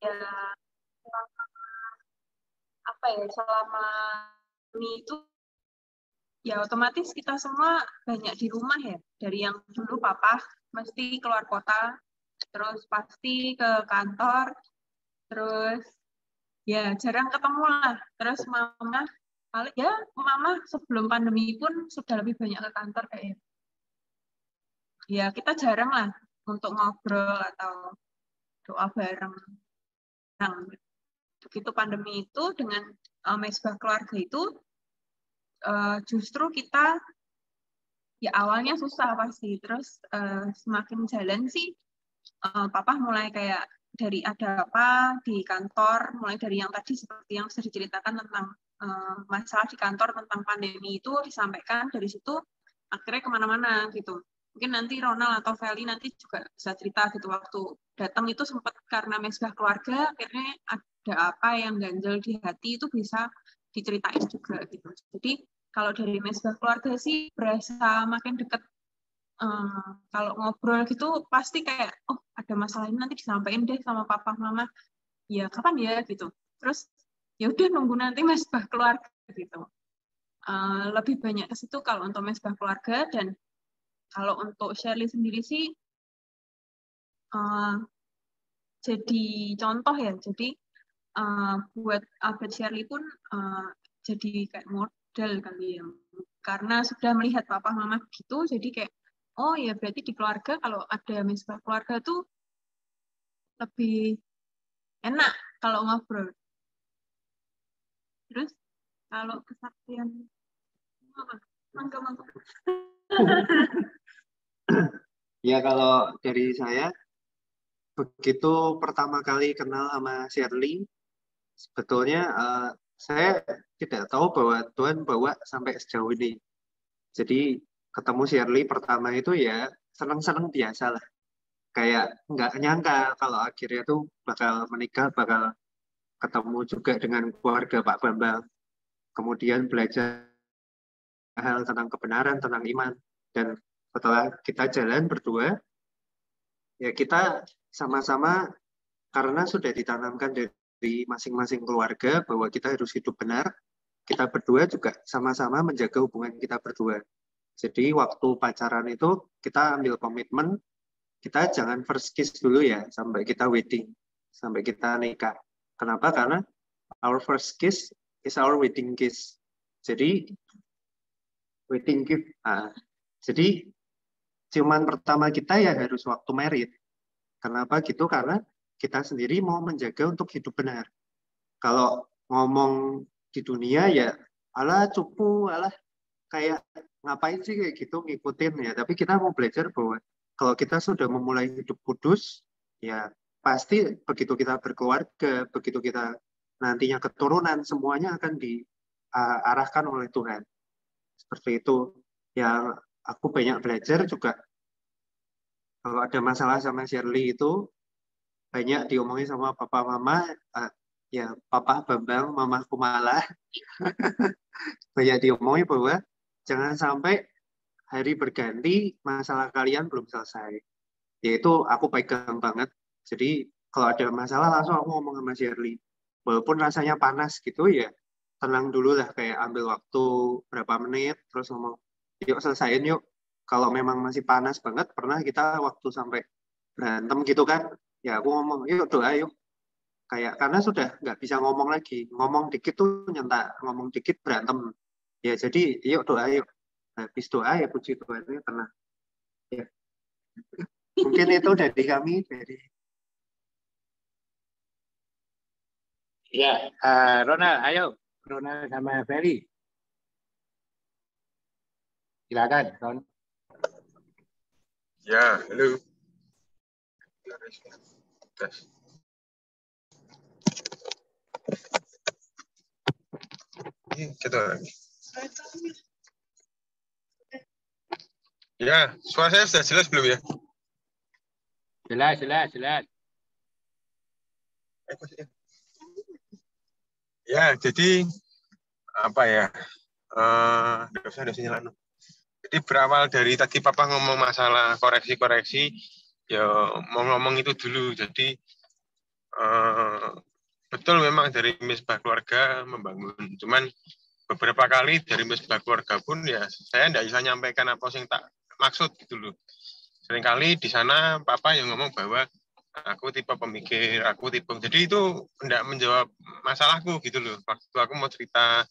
ya selama ini itu ya otomatis kita semua banyak di rumah ya. Dari yang dulu papa mesti keluar kota, terus pasti ke kantor, terus ya jarang ketemu lah. Terus mama sebelum pandemi pun sudah lebih banyak ke kantor kayaknya. Ya kita jarang lah untuk ngobrol atau doa bareng. Nah, begitu pandemi itu dengan mesbah keluarga itu justru kita ya awalnya susah pasti, terus semakin jalan sih papa mulai kayak dari ada apa di kantor, mulai dari yang tadi seperti yang sudah diceritakan tentang masalah di kantor tentang pandemi itu disampaikan, dari situ akhirnya kemana-mana gitu. Mungkin nanti Ronald atau Feli nanti juga bisa cerita gitu, waktu datang itu sempat karena mesbah keluarga akhirnya ada apa yang ganjel di hati itu bisa diceritain juga gitu. Jadi kalau dari mesbah keluarga sih berasa makin dekat. Kalau ngobrol gitu pasti kayak ada masalah ini nanti disampaikan deh sama papa mama, ya kapan ya gitu, terus ya udah nunggu nanti mesbah keluarga gitu. Lebih banyak ke situ kalau untuk mesbah keluarga. Dan kalau untuk Shirley sendiri sih jadi contoh ya, jadi buat Abed Shirley pun jadi kayak model kali ya, karena sudah melihat papa mama gitu, jadi kayak oh ya berarti di keluarga kalau ada mesbah keluarga tuh lebih enak kalau ngobrol. Terus kalau kesaktian apa? Mangga. Ya kalau dari saya, begitu pertama kali kenal sama Shirley, sebetulnya saya tidak tahu bahwa Tuhan bawa sampai sejauh ini. Jadi ketemu Shirley pertama itu ya seneng-seneng biasa lah. Kayak nggak nyangka kalau akhirnya tuh bakal menikah, bakal ketemu juga dengan keluarga Pak Bambang. Kemudian belajar hal tentang kebenaran, tentang iman. Dan setelah kita jalan berdua, ya kita sama-sama karena sudah ditanamkan dari masing-masing keluarga bahwa kita harus hidup benar, kita berdua juga sama-sama menjaga hubungan kita berdua. Jadi waktu pacaran itu kita ambil komitmen, kita jangan first kiss dulu ya, sampai kita wedding, sampai kita nikah. Kenapa? Karena our first kiss is our wedding kiss. Jadi wedding gift. Jadi ciuman pertama kita ya harus waktu married. Kenapa gitu? Karena kita sendiri mau menjaga untuk hidup benar. Kalau ngomong di dunia ya alah cupu, alah kayak ngapain sih kayak gitu ngikutin ya. Tapi kita mau belajar bahwa kalau kita sudah memulai hidup kudus, ya pasti begitu kita berkeluarga, begitu kita nantinya keturunan, semuanya akan diarahkan oleh Tuhan. Seperti itu. Yang aku banyak belajar juga, kalau ada masalah sama Shirley itu, banyak diomongin sama papa mama, ya papa Bambang, mama Kumala, banyak diomongin bahwa jangan sampai hari berganti masalah kalian belum selesai. Yaitu aku pegang banget. Jadi kalau ada masalah langsung aku ngomong sama Shirley. Walaupun rasanya panas gitu ya, tenang dulu lah, kayak ambil waktu berapa menit, terus ngomong, yuk selesaiin yuk. Kalau memang masih panas banget, pernah kita waktu sampai berantem gitu kan, ya aku ngomong, yuk doa yuk. Kayak karena sudah nggak bisa ngomong lagi, ngomong dikit tuh nyentak, ngomong dikit berantem. Ya jadi yuk doa yuk. Habis doa ya puji Tuhan ini tenang. Ya. Mungkin itu dari kami, dari ya, Ronald, ayo, Ronald sama Ferry. Silakan, Ron. Ya, halo. Gitu. Ya, suara saya sudah jelas belum ya? Jelas. Ya, jadi apa ya? Jadi berawal dari tadi Papa ngomong masalah koreksi-koreksi, ya mau ngomong itu dulu. Jadi betul memang dari Misbah Keluarga membangun. Cuman beberapa kali dari Misbah Keluarga pun ya saya tidak bisa nyampaikan apa yang tak maksud gitu loh. Seringkali di sana Papa yang ngomong bahwa aku tipe pemikir, aku tipe. Jadi itu tidak menjawab masalahku gitu loh. Waktu aku mau cerita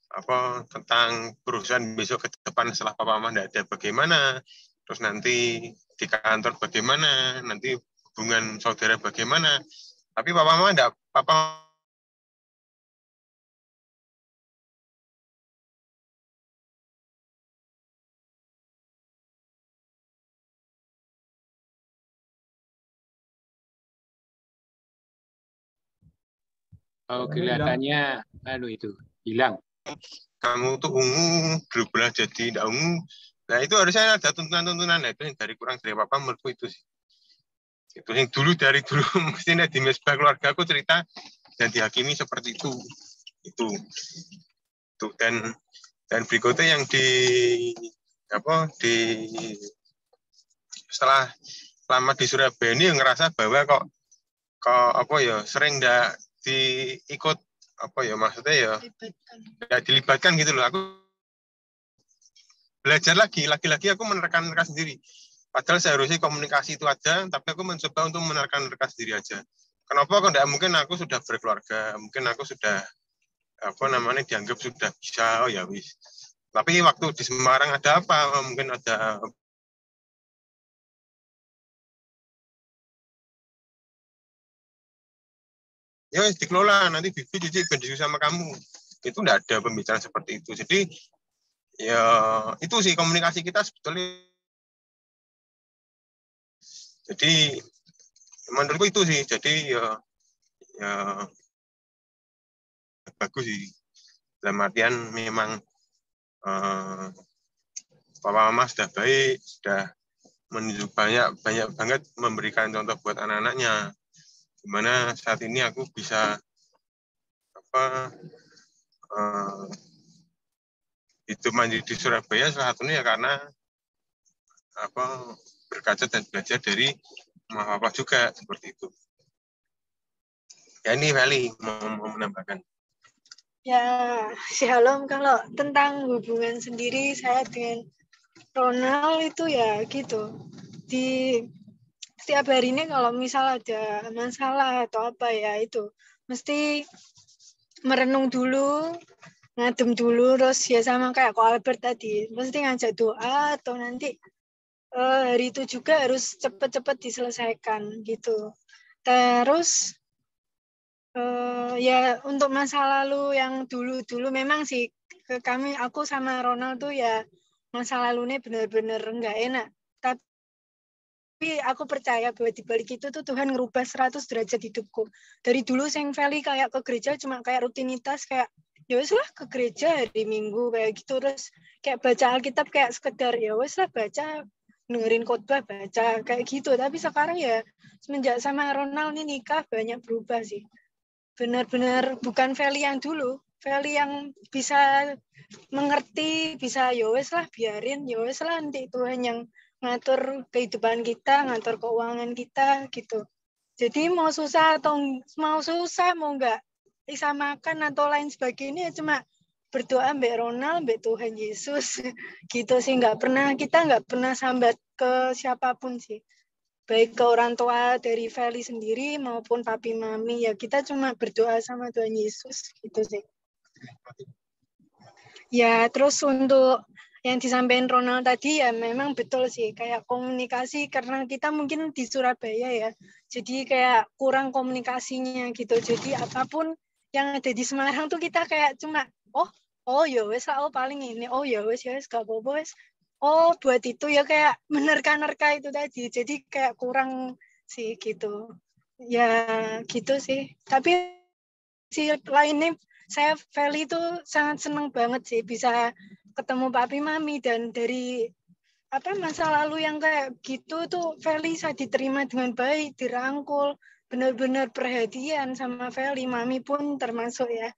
apa tentang perusahaan besok ke depan setelah Papa Mama tidak ada bagaimana, terus nanti di kantor bagaimana, nanti hubungan saudara bagaimana. Tapi Papa Mama tidak, Papa Oh, kelihatannya itu hilang. kamu tuh ungu berubah jadi tidak ungu. Nah itu harusnya ada tuntunan-tuntunan. Nah, itu yang dari kurang dari Papa menurutku itu sih. Itu yang dari dulu mestinya di Misbah Keluarga aku cerita dan dihakimi seperti itu. Itu dan berikutnya yang di setelah lama di Surabaya ini ngerasa bahwa kok sering nggak diikut maksudnya ya nggak dilibatkan gitu loh. Aku belajar lagi aku menerka sendiri. Padahal seharusnya komunikasi itu ada, tapi aku mencoba untuk menerka sendiri aja. Kenapa kok tidak mungkin aku sudah berkeluarga, mungkin aku sudah dianggap sudah bisa, oh ya wis. Tapi waktu di Semarang ada apa? Mungkin ada ya dikelola, nanti Bibi Cici berdiskusi sama kamu. Itu tidak ada pembicaraan seperti itu. Jadi ya itu sih komunikasi kita sebetulnya. Jadi menurutku itu sih. Jadi ya bagus sih. Dalam artian memang Papa Mama sudah baik, sudah menunjuk banyak banget memberikan contoh buat anak-anaknya. Dimana saat ini aku bisa hidup mandiri di Surabaya salah satunya ya karena berkaca dan belajar dari Mama Papa juga seperti itu. Ya ini Feli mau menambahkan. Ya, Shalom. Kalau tentang hubungan sendiri saya dengan Ronald itu ya gitu. Di setiap hari ini kalau misal ada masalah atau apa ya itu mesti merenung dulu, ngadem dulu, terus ya sama kayak Ko Albert tadi, mesti ngajak doa atau nanti hari itu juga harus cepat-cepat diselesaikan gitu. Terus ya untuk masa lalu yang dulu memang sih aku sama Ronald tuh ya masa lalunya benar-benar nggak enak. Tapi aku percaya bahwa di balik itu tuh Tuhan ngerubah 100 derajat hidupku. Dari dulu Seng Valley kayak ke gereja cuma kayak rutinitas kayak ya wes lah ke gereja hari Minggu kayak gitu, terus kayak baca Alkitab kayak sekedar ya wes lah baca, dengerin khotbah baca kayak gitu. Tapi sekarang ya semenjak sama Ronald ini nikah banyak berubah sih. Benar-benar bukan Feli yang dulu, Feli yang bisa mengerti, bisa yowes lah biarin, yowes lah nanti Tuhan yang ngatur kehidupan kita, ngatur keuangan kita gitu. Jadi mau susah mau nggak bisa makan atau lain sebagainya cuma berdoa mbak Ronald, mbak Tuhan Yesus gitu sih. Kita nggak pernah sambat ke siapapun sih. Baik ke orang tua dari Feli sendiri maupun papi mami ya kita cuma berdoa sama Tuhan Yesus gitu sih. Ya terus untuk yang disampaikan Ronald tadi ya memang betul sih kayak komunikasi karena kita mungkin di Surabaya ya jadi kayak kurang komunikasinya gitu, jadi apapun yang ada di Semarang tuh kita kayak cuma oh ya wes lah paling ini ya wes gak apa-apa wes. Oh, buat itu ya kayak menerka-nerka itu tadi. Jadi kayak kurang sih gitu. Ya gitu sih. Tapi si lainnya saya Feli itu sangat senang banget sih bisa ketemu papi mami dan dari masa lalu yang kayak gitu tuh Feli bisa diterima dengan baik, dirangkul, benar-benar perhatian sama Feli. Mami pun termasuk ya.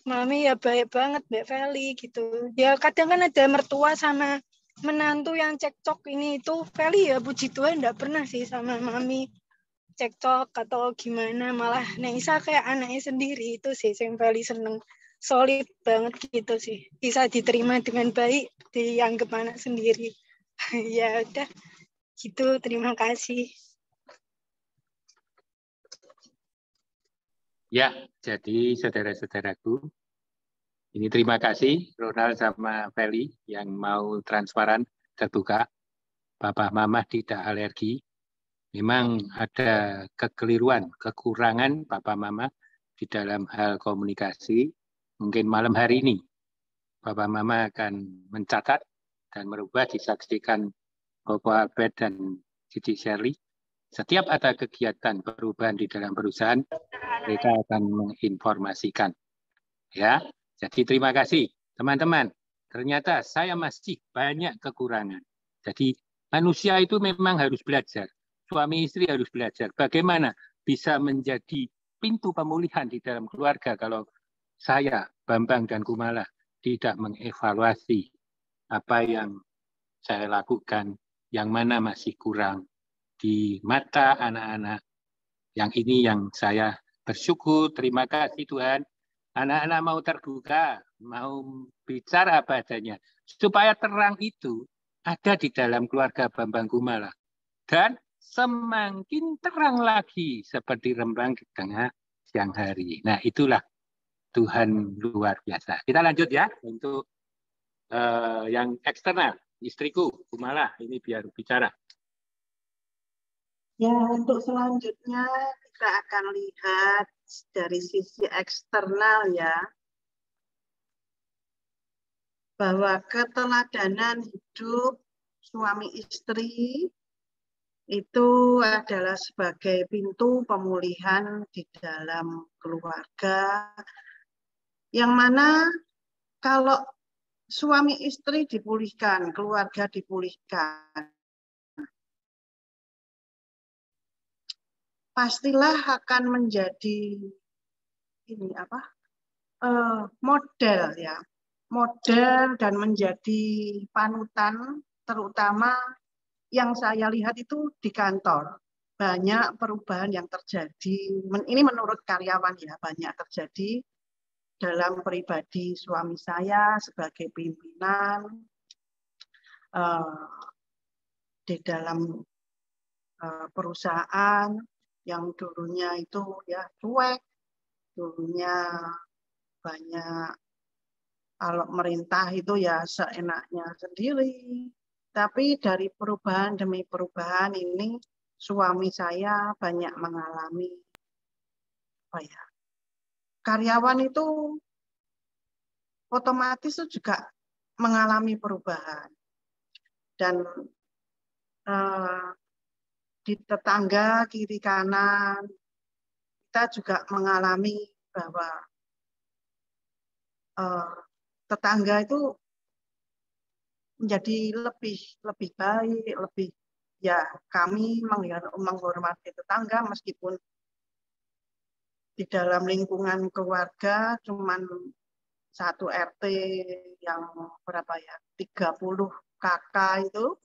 Mami ya baik banget Mbak Feli gitu. Ya kadang kan ada mertua sama menantu yang cekcok ini itu Feli ya puji Tuhan enggak pernah sih sama Mami. cekcok atau gimana, malah Neisa kayak anaknya sendiri. Itu sih yang paling seneng, solid banget gitu sih, bisa diterima dengan baik, dianggap anak sendiri. Ya udah gitu, terima kasih. Ya, jadi saudara-saudaraku, ini terima kasih Ronald sama Feli yang mau transparan, terbuka. Papa Mama tidak alergi. Memang ada kekeliruan, kekurangan Papa Mama di dalam hal komunikasi. Mungkin malam hari ini Papa Mama akan mencatat dan merubah, disaksikan Bapak Albert dan Cici Shirley. Setiap ada kegiatan perubahan di dalam perusahaan, mereka akan menginformasikan. Ya, jadi terima kasih teman-teman. Ternyata saya masih banyak kekurangan. Jadi manusia itu memang harus belajar. Suami istri harus belajar bagaimana bisa menjadi pintu pemulihan di dalam keluarga kalau saya, Bambang dan Kumala, tidak mengevaluasi apa yang saya lakukan, yang mana masih kurang di mata anak-anak. Yang ini yang saya bersyukur, terima kasih Tuhan. Anak-anak mau terbuka, mau bicara apa adanya. Supaya terang itu ada di dalam keluarga Bambang Kumala. Dan semakin terang lagi seperti rembang di tengah siang hari. Nah itulah Tuhan luar biasa. Kita lanjut ya untuk yang eksternal. Istriku, Kumala, ini biar bicara. Ya, untuk selanjutnya kita akan lihat dari sisi eksternal ya, bahwa keteladanan hidup suami istri itu adalah sebagai pintu pemulihan di dalam keluarga, yang mana kalau suami istri dipulihkan, keluarga dipulihkan, pastilah akan menjadi ini apa model ya, model dan menjadi panutan, terutama yang saya lihat itu di kantor. Banyak perubahan yang terjadi, ini menurut karyawan ya, banyak terjadi dalam pribadi suami saya sebagai pimpinan, di dalam perusahaan yang dulunya itu ya cuek, dulunya banyak kalau merintah itu ya seenaknya sendiri. Tapi dari perubahan demi perubahan ini suami saya banyak mengalami apa ya, karyawan itu otomatis itu juga mengalami perubahan. Dan di tetangga kiri kanan kita juga mengalami bahwa tetangga itu menjadi lebih baik, lebih ya, kami menghormati tetangga meskipun di dalam lingkungan keluarga cuman satu RT yang berapa ya, 30 kakak itu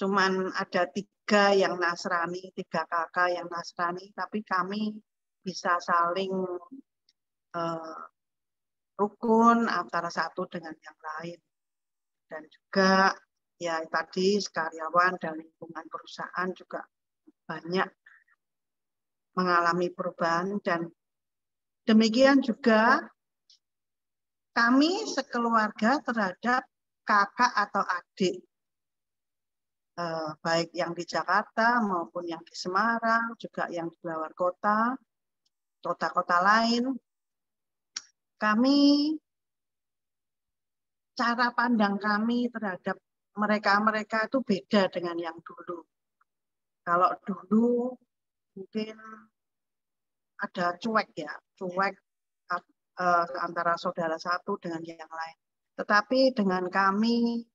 cuman ada 3 yang Nasrani, 3 kakak yang Nasrani, tapi kami bisa saling rukun antara satu dengan yang lain. Dan juga ya tadi karyawan dan lingkungan perusahaan juga banyak mengalami perubahan, dan demikian juga kami sekeluarga terhadap kakak atau adik, baik yang di Jakarta maupun yang di Semarang, juga yang di luar kota, kota-kota lain. Kami, cara pandang kami terhadap mereka itu beda dengan yang dulu. Kalau dulu mungkin ada cuek ya, cuek antara saudara satu dengan yang lain. Tetapi dengan kami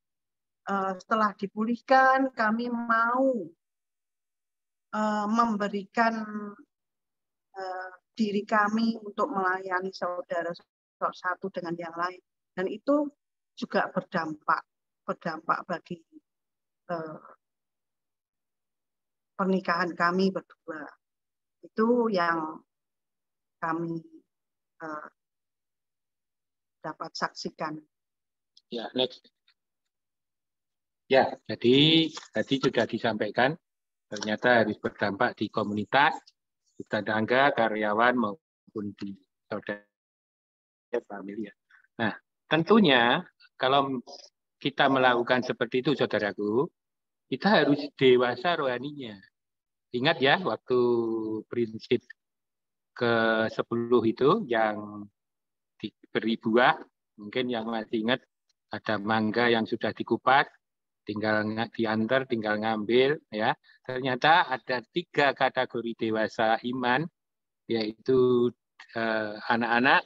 setelah dipulihkan, kami mau memberikan diri kami untuk melayani saudara satu dengan yang lain. Dan itu juga berdampak bagi pernikahan kami berdua. Itu yang kami dapat saksikan. Ya, next. Ya, jadi tadi sudah disampaikan, ternyata harus berdampak di komunitas, di tetangga, karyawan, maupun di saudara familia. Nah, tentunya kalau kita melakukan seperti itu, saudaraku, kita harus dewasa rohaninya. Ingat ya, waktu prinsip ke-10 itu yang diberi buah, mungkin yang masih ingat, ada mangga yang sudah dikupas, tinggal diantar, tinggal ngambil, ya. Ternyata ada 3 kategori dewasa iman, yaitu anak-anak,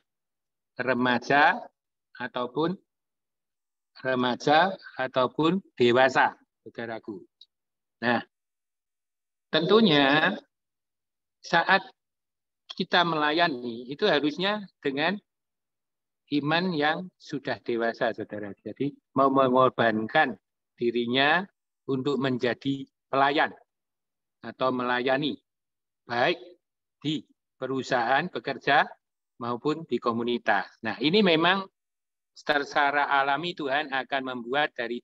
remaja ataupun dewasa, saudaraku. Nah, tentunya saat kita melayani itu harusnya dengan iman yang sudah dewasa, saudara. Jadi mau mengorbankan dirinya untuk menjadi pelayan atau melayani, baik di perusahaan bekerja maupun di komunitas. Nah, ini memang secara alami Tuhan akan membuat dari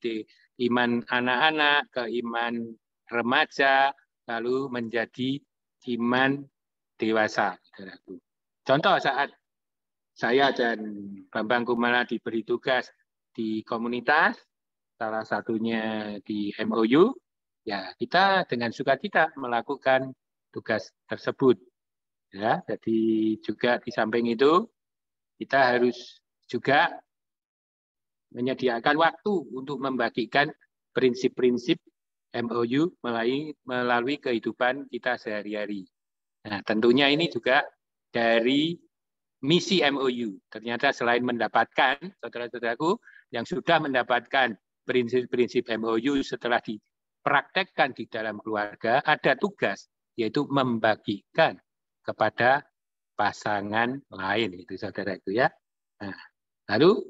iman anak-anak ke iman remaja, lalu menjadi iman dewasa. Contoh saat saya dan Bambang Kumala diberi tugas di komunitas, salah satunya di MOU, ya kita dengan sukacita melakukan tugas tersebut. Ya, jadi juga di samping itu kita harus juga menyediakan waktu untuk membagikan prinsip-prinsip MOU melalui kehidupan kita sehari-hari. Nah, tentunya ini juga dari misi MOU. Ternyata selain mendapatkan, saudara-saudaraku, yang sudah mendapatkan prinsip-prinsip MOU setelah dipraktekkan di dalam keluarga, ada tugas, yaitu membagikan kepada pasangan lain, itu saudaraku ya. Nah, lalu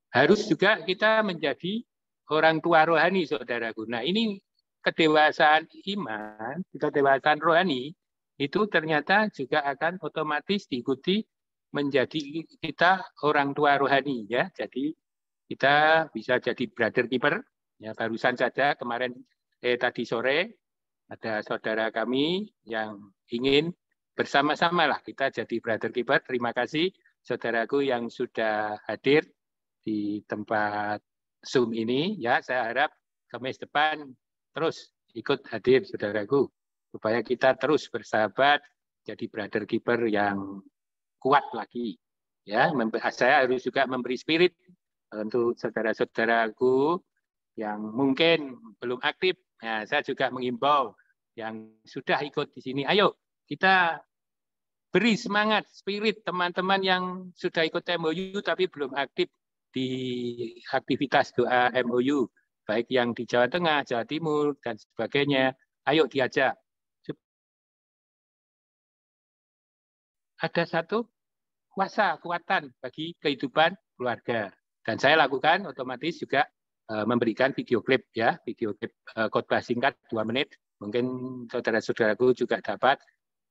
harus juga kita menjadi orang tua rohani, saudaraku. Nah, ini kedewasaan iman, kedewasaan rohani, itu ternyata juga akan otomatis diikuti menjadi kita orang tua rohani, ya. Jadi kita bisa jadi brother keeper. Ya, barusan saja kemarin tadi sore ada saudara kami yang ingin bersama-sama lah kita jadi brother keeper. Terima kasih saudaraku yang sudah hadir di tempat Zoom ini, ya. Saya harap Kamis depan terus ikut hadir saudaraku supaya kita terus bersahabat jadi brother keeper yang kuat lagi, ya. Saya harus juga memberi spirit untuk saudara-saudaraku yang mungkin belum aktif. Nah, saya juga mengimbau yang sudah ikut di sini, ayo kita beri semangat spirit teman-teman yang sudah ikut MOU tapi belum aktif di aktivitas doa MOU, baik yang di Jawa Tengah, Jawa Timur dan sebagainya. Ayo diajak. Ada satu kuasa, kekuatan bagi kehidupan keluarga. Dan saya lakukan otomatis juga memberikan video klip, ya, video klip khotbah singkat 2 menit. Mungkin saudara-saudaraku juga dapat.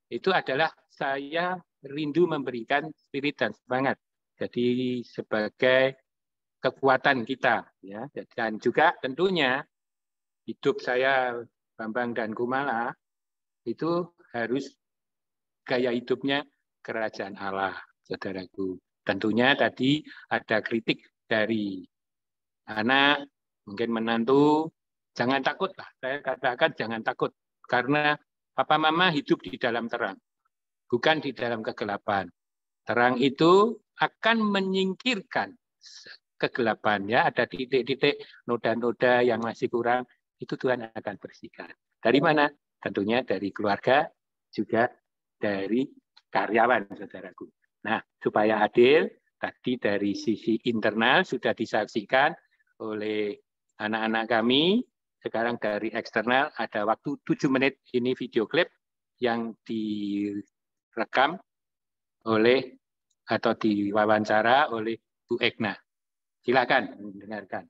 Itu adalah saya rindu memberikan spirit dan semangat. Jadi sebagai kekuatan kita, ya. Dan juga tentunya hidup saya Bambang dan Kumala itu harus gaya hidupnya kerajaan Allah, saudaraku. Tentunya tadi ada kritik dari anak, mungkin menantu, jangan takut lah. Saya katakan jangan takut, karena papa mama hidup di dalam terang, bukan di dalam kegelapan. Terang itu akan menyingkirkan kegelapan, ya. Ada titik-titik noda-noda yang masih kurang, itu Tuhan akan bersihkan. Dari mana? Tentunya dari keluarga, juga dari karyawan, saudaraku. Nah, supaya adil, tadi dari sisi internal sudah disaksikan oleh anak-anak kami. Sekarang dari eksternal ada waktu 7 menit ini video klip yang direkam oleh atau diwawancara oleh Bu Ekna. Silakan mendengarkan.